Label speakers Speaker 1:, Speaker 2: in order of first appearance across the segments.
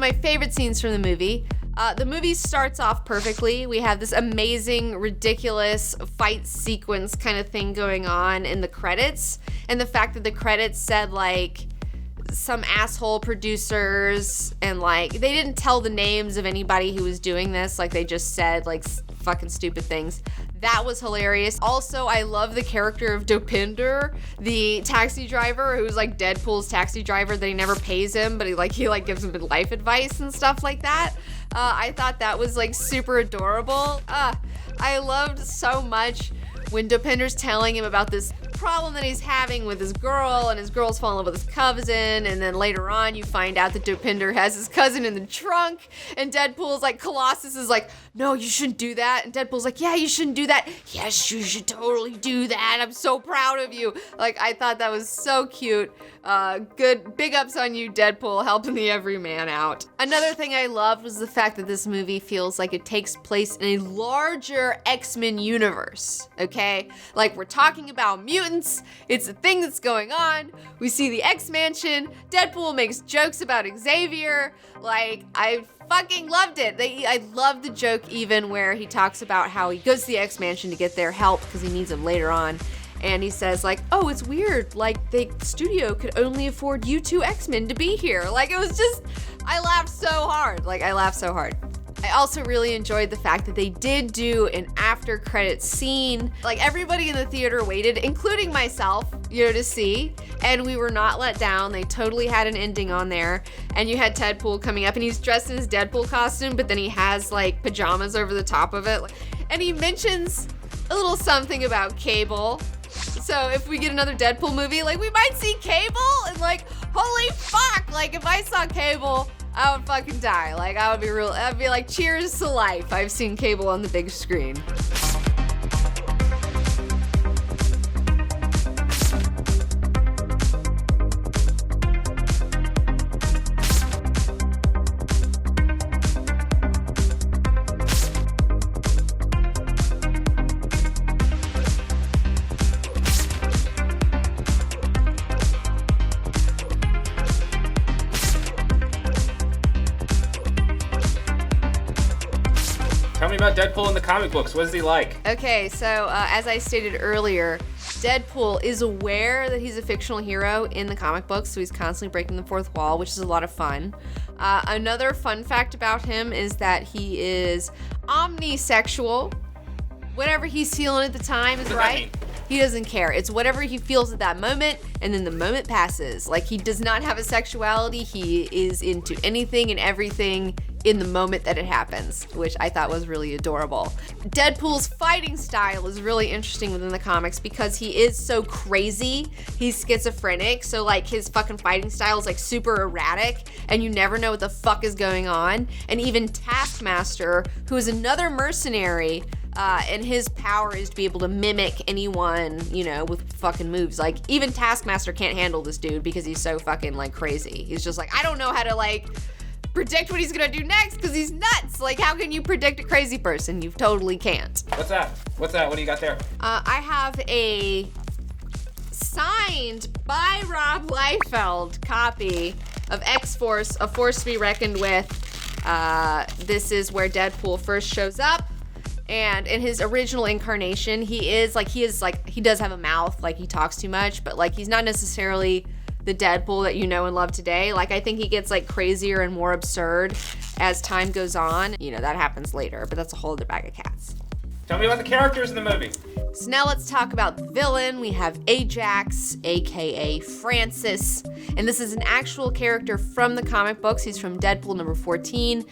Speaker 1: my favorite scenes from the movie. The movie starts off perfectly. We have this amazing, ridiculous fight sequence kind of thing going on in the credits. And the fact that the credits said, like, some asshole producers, and, like, they didn't tell the names of anybody who was doing this. Like, they just said, like, fucking stupid things. That was hilarious. Also, I love the character of Dopinder, the taxi driver who's like Deadpool's taxi driver that he never pays him, but he gives him life advice and stuff like that. I thought that was like super adorable. I loved so much when Dopinder's telling him about this problem that he's having with his girl, and his girl's falling in love with his cousin, and then later on you find out that Dopinder has his cousin in the trunk, and Deadpool's like, Colossus is like, no, you shouldn't do that, and Deadpool's like, yeah, you shouldn't do that. Yes, you should totally do that. I'm so proud of you. Like, I thought that was so cute. Good, big ups on you, Deadpool, helping the everyman out. Another thing I loved was the fact that this movie feels like it takes place in a larger X-Men universe, okay? Like, we're talking about mutants, it's a thing that's going on, we see the X-Mansion, Deadpool makes jokes about Xavier, like, I fucking loved it. I love the joke even where he talks about how he goes to the X-Mansion to get their help because he needs them later on. And he says, like, oh, it's weird. Like, the studio could only afford you two X-Men to be here. Like, it was just, I laughed so hard. I also really enjoyed the fact that they did do an after credits scene. Like, everybody in the theater waited, including myself, to see. And we were not let down. They totally had an ending on there. And you had Deadpool coming up, and he's dressed in his Deadpool costume, but then he has, like, pajamas over the top of it. And he mentions a little something about Cable. So if we get another Deadpool movie, like, we might see Cable, and, like, holy fuck, like, if I saw Cable, I would fucking die. Like, I'd be like, cheers to life. I've seen Cable on the big screen.
Speaker 2: Tell me about Deadpool in the comic books. What is he like?
Speaker 1: Okay, so as I stated earlier, Deadpool is aware that he's a fictional hero in the comic books, so he's constantly breaking the fourth wall, which is a lot of fun. Another fun fact about him is that he is omnisexual. Whatever he's feeling at the time is right. He doesn't care. It's whatever he feels at that moment, and then the moment passes. Like, he does not have a sexuality. He is into anything and everything in the moment that it happens, which I thought was really adorable. Deadpool's fighting style is really interesting within the comics because he is so crazy. He's schizophrenic, so like his fucking fighting style is like super erratic, and you never know what the fuck is going on. And even Taskmaster, who is another mercenary, and his power is to be able to mimic anyone, with fucking moves. Like, even Taskmaster can't handle this dude because he's so fucking, like, crazy. He's just like, I don't know how to, like, predict what he's gonna do next because he's nuts. Like, how can you predict a crazy person? You totally can't.
Speaker 2: What's that? What do you got there?
Speaker 1: I have a signed by Rob Liefeld copy of X-Force, A Force to be Reckoned With. This is where Deadpool first shows up. And in his original incarnation, he does have a mouth, like he talks too much, but like he's not necessarily the Deadpool that you know and love today. Like, I think he gets like crazier and more absurd as time goes on. That happens later, but that's a whole other bag of cats.
Speaker 2: Tell me about the characters in the movie.
Speaker 1: So now let's talk about the villain. We have Ajax, aka Francis, and this is an actual character from the comic books. He's from Deadpool number 14.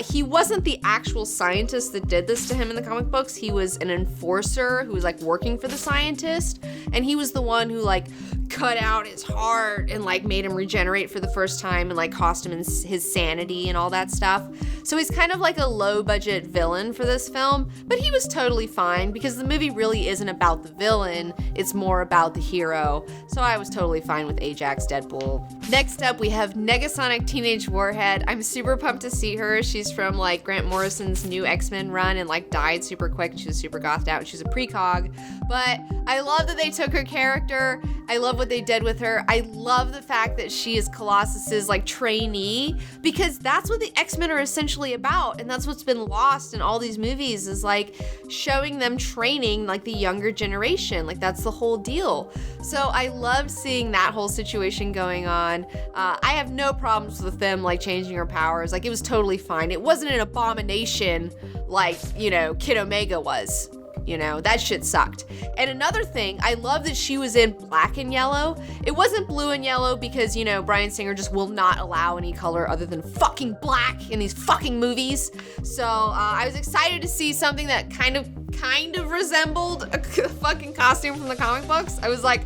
Speaker 1: He wasn't the actual scientist that did this to him in the comic books. He was an enforcer who was like working for the scientist, and he was the one who like cut out his heart and like made him regenerate for the first time and like cost him his sanity and all that stuff. So he's kind of like a low-budget villain for this film, but he was totally fine because the movie really isn't about the villain, it's more about the hero. So I was totally fine with Ajax Deadpool. Next up, we have Negasonic Teenage Warhead. I'm super pumped to see her. She's from like Grant Morrison's new X-Men run and like died super quick. She was super gothed out. She's a precog, but I love that they took her character. I love what they did with her. I love the fact that she is Colossus's like trainee, because that's what the X-Men are essentially about, and that's what's been lost in all these movies, is like showing them training like the younger generation. Like that's the whole deal. So I loved seeing that whole situation going on. I have no problems with them like changing her powers. Like it was totally fine. It wasn't an abomination like, you know, Kid Omega was. You know, that shit sucked. And another thing, I love that she was in black and yellow. It wasn't blue and yellow because, you know, Bryan Singer just will not allow any color other than fucking black in these fucking movies. So I was excited to see something that kind of resembled a fucking costume from the comic books. I was like,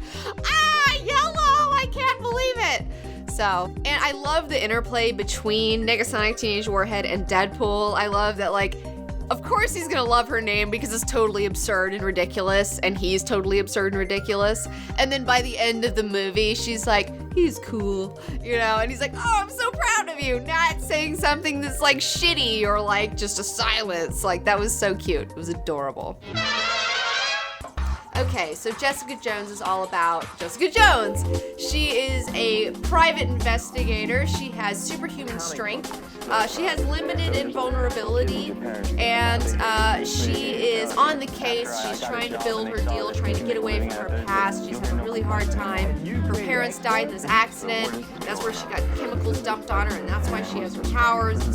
Speaker 1: yellow, I can't believe it. So, and I love the interplay between Negasonic Teenage Warhead and Deadpool. I love that, like, of course he's gonna love her name because it's totally absurd and ridiculous, and he's totally absurd and ridiculous. And then by the end of the movie, she's like, he's cool, you know? And he's like, oh, I'm so proud of you, not saying something that's like shitty or like just a silence. Like that was so cute. It was adorable. Okay, so Jessica Jones is all about Jessica Jones. She is a private investigator. She has superhuman strength. She has limited invulnerability, and she is on the case. She's trying to build her deal, trying to get away from her past. She's having a really hard time. Her parents died in this accident. That's where she got chemicals dumped on her, and that's why she has her powers. It's a